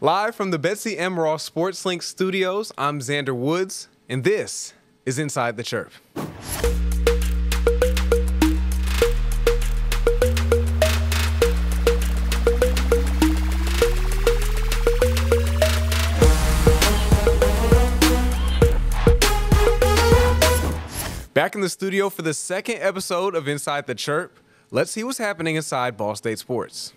Live from the Betsy M. Ross Sports Link studios, I'm Xander Woods, and this is Inside the Chirp. Back in the studio for the second episode of Inside the Chirp, let's see what's happening inside Ball State sports.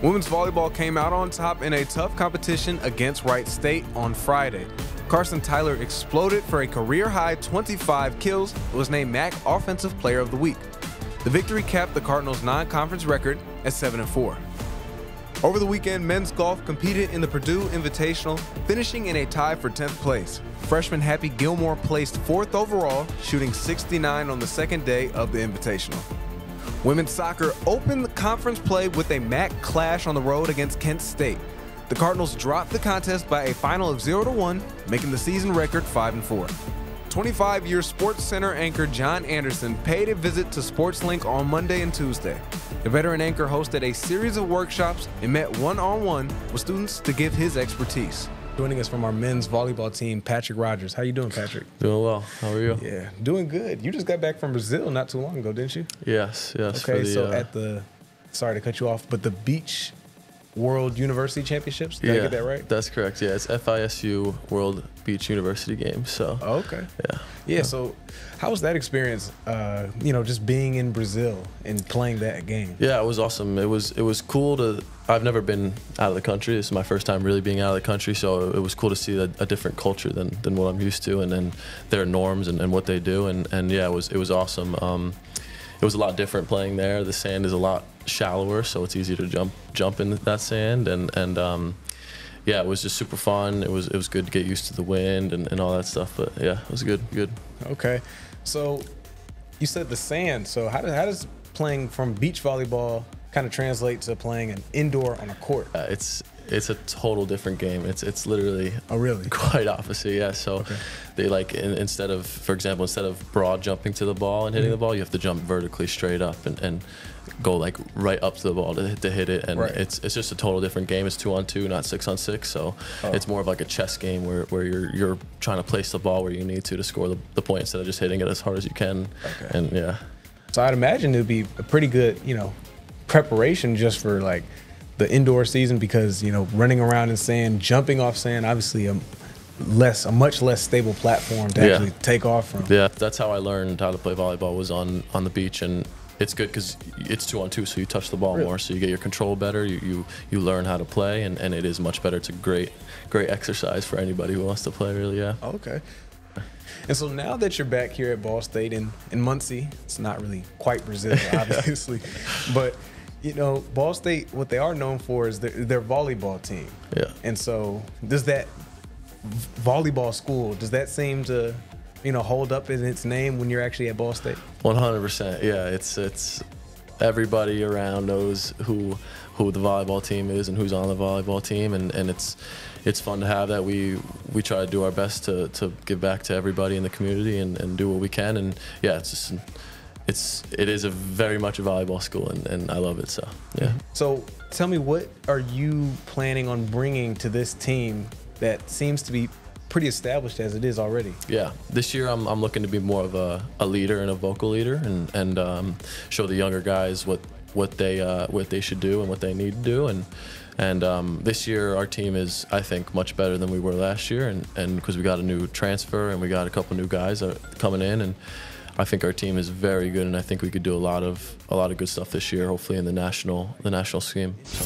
Women's volleyball came out on top in a tough competition against Wright State on Friday. Carson Tyler exploded for a career-high 25 kills and was named MAC Offensive Player of the Week. The victory capped the Cardinals' non-conference record at 7-4. Over the weekend, men's golf competed in the Purdue Invitational, finishing in a tie for 10th place. Freshman Happy Gilmore placed 4th overall, shooting 69 on the second day of the Invitational. Women's soccer opened the conference play with a MAC clash on the road against Kent State. The Cardinals dropped the contest by a final of 0-1, making the season record 5-4. 25-year Sports Center anchor John Anderson paid a visit to SportsLink on Monday and Tuesday. The veteran anchor hosted a series of workshops and met one-on-one with students to give his expertise. Joining us from our men's volleyball team, Patrick Rogers. How you doing, Patrick? Doing well. How are you? Yeah, doing good. You just got back from Brazil not too long ago, didn't you? Yes. Okay, so at the, sorry to cut you off, but the Beach World University Championships, did I get that right? That's correct. Yeah, it's FISU World Beach University Games. So. Oh, okay. Yeah. So, how was that experience? Just being in Brazil and playing that game. Yeah, it was awesome. It was cool to. I've never been out of the country. This is my first time really being out of the country, so it was cool to see a different culture than what I'm used to, and then their norms and what they do. And yeah, it was awesome. It was a lot different playing there. The sand is a lot shallower, so it's easier to jump in that sand. And yeah, it was just super fun. It was good to get used to the wind and all that stuff. But yeah, it was good. Okay, so you said the sand. So how does playing from beach volleyball kind of translate to playing an indoor on a court? It's a total different game. It's literally quite opposite. Yeah. So they instead of broad jumping to the ball and hitting the ball, you have to jump vertically straight up and go like right up to the ball to hit it. And it's just a total different game. It's 2-on-2, not 6-on-6. So it's more of like a chess game where you're trying to place the ball where you need to score the point instead of just hitting it as hard as you can. Okay. And yeah. So I'd imagine it'd be a pretty good preparation just for like the indoor season, because running around in sand, jumping off sand, obviously a much less stable platform to actually take off from. Yeah, that's how I learned how to play volleyball, was on the beach. And it's good because it's 2-on-2, so you touch the ball more, so you get your control better, you learn how to play, and it is much better. It's a great exercise for anybody who wants to play, really. Yeah. Okay. And so now that you're back here at Ball State in Muncie, it's not really quite Brazil, obviously, but Ball State, what they are known for is their volleyball team. Yeah. And so does that volleyball school, does that seem to, hold up in its name when you're actually at Ball State? 100%. Yeah, it's everybody around knows who the volleyball team is and who's on the volleyball team, and it's fun to have that. We try to do our best to give back to everybody in the community and do what we can. And yeah, it is a very much a volleyball school, and I love it. So yeah. So tell me, what are you planning on bringing to this team that seems to be pretty established as it is already? Yeah, this year I'm looking to be more of a leader and a vocal leader, and show the younger guys what they should do and what they need to do. And this year our team is, I think, much better than we were last year, and because we got a new transfer and we got a couple new guys coming in, and I think our team is very good, and I think we could do a lot of good stuff this year, hopefully in the national scheme. So.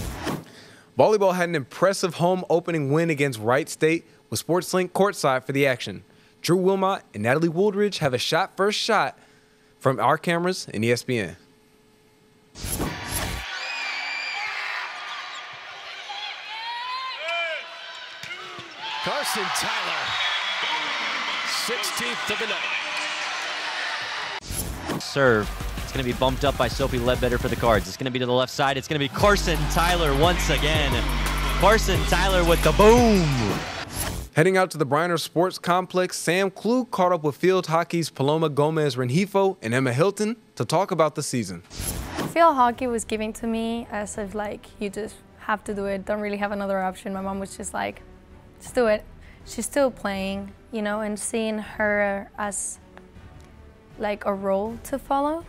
Volleyball had an impressive home opening win against Wright State, with SportsLink courtside for the action. Drew Wilmot and Natalie Wooldridge have a first shot from our cameras and ESPN. Carson Tyler, 16th of the night. Serve. It's going to be bumped up by Sophie Ledbetter for the Cards. It's going to be to the left side. It's going to be Carson Tyler once again. Carson Tyler with the boom. Heading out to the Bryner Sports Complex, Sam Klug caught up with field hockey's Paloma Gomez-Renjifo and Emma Hilton to talk about the season. Field hockey was given to me as if like you just have to do it, don't really have another option. My mom was just like, just do it. She's still playing, you know, and seeing her as like a role to follow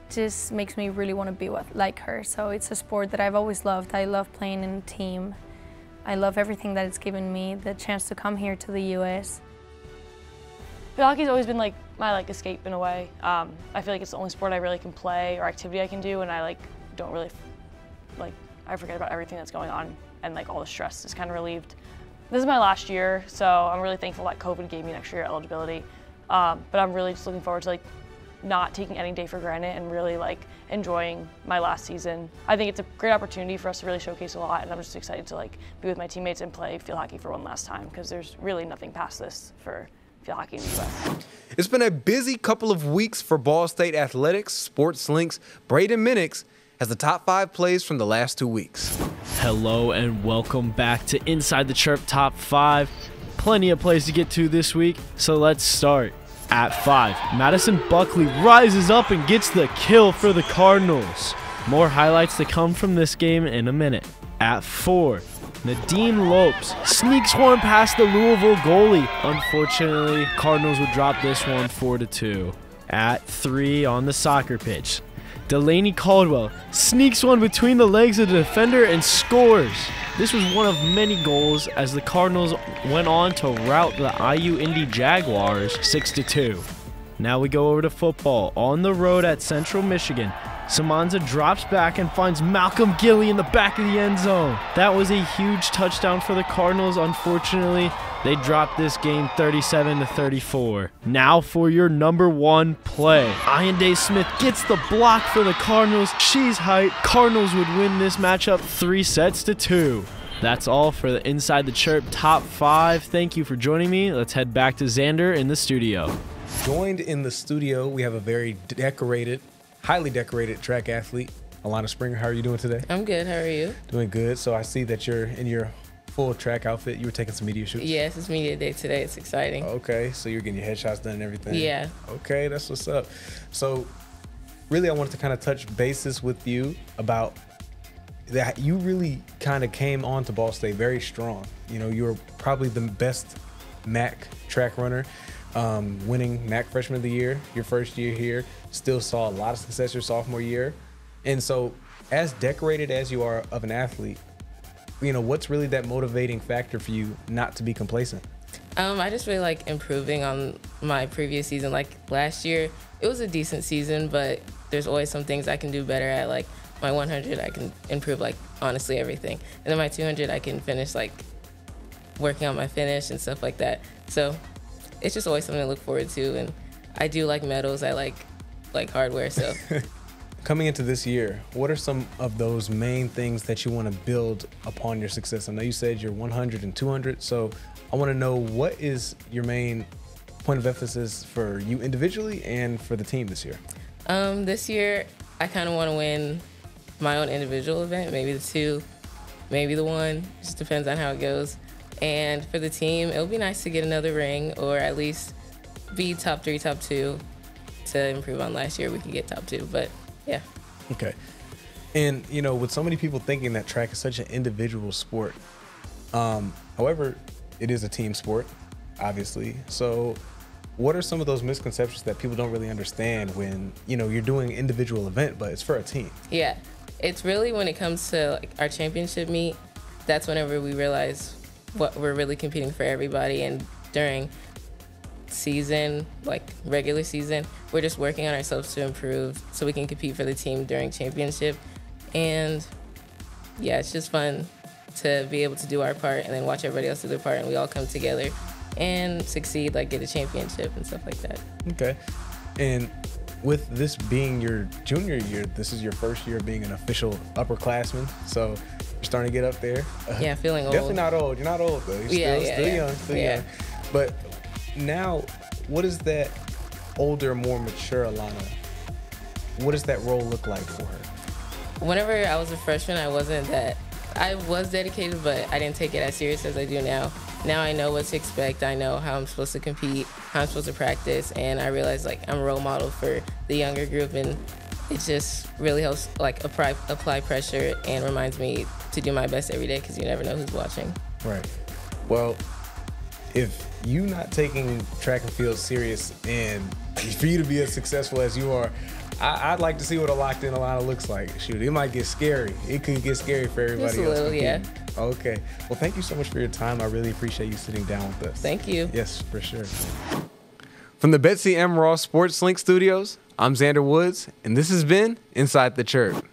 just makes me really want to be like her. So it's a sport that I've always loved. I love playing in a team. I love everything that it's given me, the chance to come here to the US. Field hockey's always been like my escape in a way. I feel like it's the only sport I really can play or activity I can do, and I don't really I forget about everything that's going on, and all the stress is kind of relieved. This is my last year, so I'm really thankful that COVID gave me an extra year eligibility. But I'm really just looking forward to not taking any day for granted and really enjoying my last season. I think it's a great opportunity for us to really showcase a lot, and I'm just excited to be with my teammates and play field hockey for one last time, because there's really nothing past this for field hockey in the US. It's been a busy couple of weeks for Ball State athletics. Sports Link's Braden Minix has the top 5 plays from the last 2 weeks. Hello and welcome back to Inside the Chirp Top 5. Plenty of plays to get to this week, so let's start. At 5, Madison Buckley rises up and gets the kill for the Cardinals. More highlights to come from this game in a minute. At 4, Nadine Lopes sneaks one past the Louisville goalie. Unfortunately, Cardinals would drop this one 4-2. At 3 on the soccer pitch, Delaney Caldwell sneaks one between the legs of the defender and scores. This was one of many goals as the Cardinals went on to rout the IU Indy Jaguars 6-2. Now we go over to football. On the road at Central Michigan, Samanza drops back and finds Malcolm Gilly in the back of the end zone. That was a huge touchdown for the Cardinals. Unfortunately, they dropped this game 37-34. Now for your number 1 play. Ian Smith gets the block for the Cardinals. She's hype. Cardinals would win this matchup 3-2. That's all for the Inside the Chirp Top 5. Thank you for joining me. Let's head back to Xander in the studio. Joined in the studio, we have a very highly decorated track athlete, Alana Springer. How are you doing today? I'm good. How are you? Doing good. So I see that you're in your full track outfit. You were taking some media shoots? Yes, it's media day today. It's exciting. Okay, so you're getting your headshots done and everything? Yeah. Okay, that's what's up. So really I wanted to kind of touch bases with you about that. You really kind of came on to Ball State very strong. You know, you were probably the best MAC track runner, winning MAC Freshman of the Year your first year here. Still saw a lot of success your sophomore year. And so as decorated as you are of an athlete, you know, what's really that motivating factor for you not to be complacent? I just really like improving on my previous season. Like last year, it was a decent season, but there's always some things I can do better at. Like my 100, I can improve honestly everything. And then my 200, I can finish working on my finish and stuff like that. So it's just always something to look forward to. And I do like medals. I like hardware, so. Coming into this year, what are some of those main things that you want to build upon your success? I know you said you're 100 and 200, so I want to know what is your main point of emphasis for you individually and for the team this year? This year, I kind of want to win my own individual event, maybe the 2, maybe the 1, just depends on how it goes. And for the team, it'll be nice to get another ring or at least be top 3, top 2 to improve on last year. We can get top 2, but yeah. Okay. And, you know, with so many people thinking that track is such an individual sport, however, it is a team sport, obviously. So what are some of those misconceptions that people don't really understand when, you know, you're doing an individual event, but it's for a team? Yeah. It's really when it comes to our championship meet, that's whenever we realize what we're really competing for everybody. And during season, regular season, we're just working on ourselves to improve so we can compete for the team during championship. And yeah, it's just fun to be able to do our part and then watch everybody else do their part, and we all come together and succeed, get a championship and stuff like that. Okay. And with this being your junior year, this is your first year being an official upperclassman, so you're starting to get up there. Yeah, feeling old. Definitely not old. You're not old though. You're still young. But now, what is that older, more mature Alana? What does that role look like for her? Whenever I was a freshman, I was dedicated, but I didn't take it as serious as I do now. Now I know what to expect. I know how I'm supposed to compete, how I'm supposed to practice, and I realize I'm a role model for the younger group, and it just really helps like apply pressure and reminds me to do my best every day because you never know who's watching. Right. Well, if you not taking track and field serious and for you to be as successful as you are, I'd like to see what a locked-in Alana looks like. Shoot, it might get scary. It could get scary for everybody Just a else. little, yeah. Okay. Well, thank you so much for your time. I really appreciate you sitting down with us. Thank you. Yes, for sure. From the Betsy M. Ross Sports Link Studios, I'm Xander Woods, and this has been Inside the Chirp.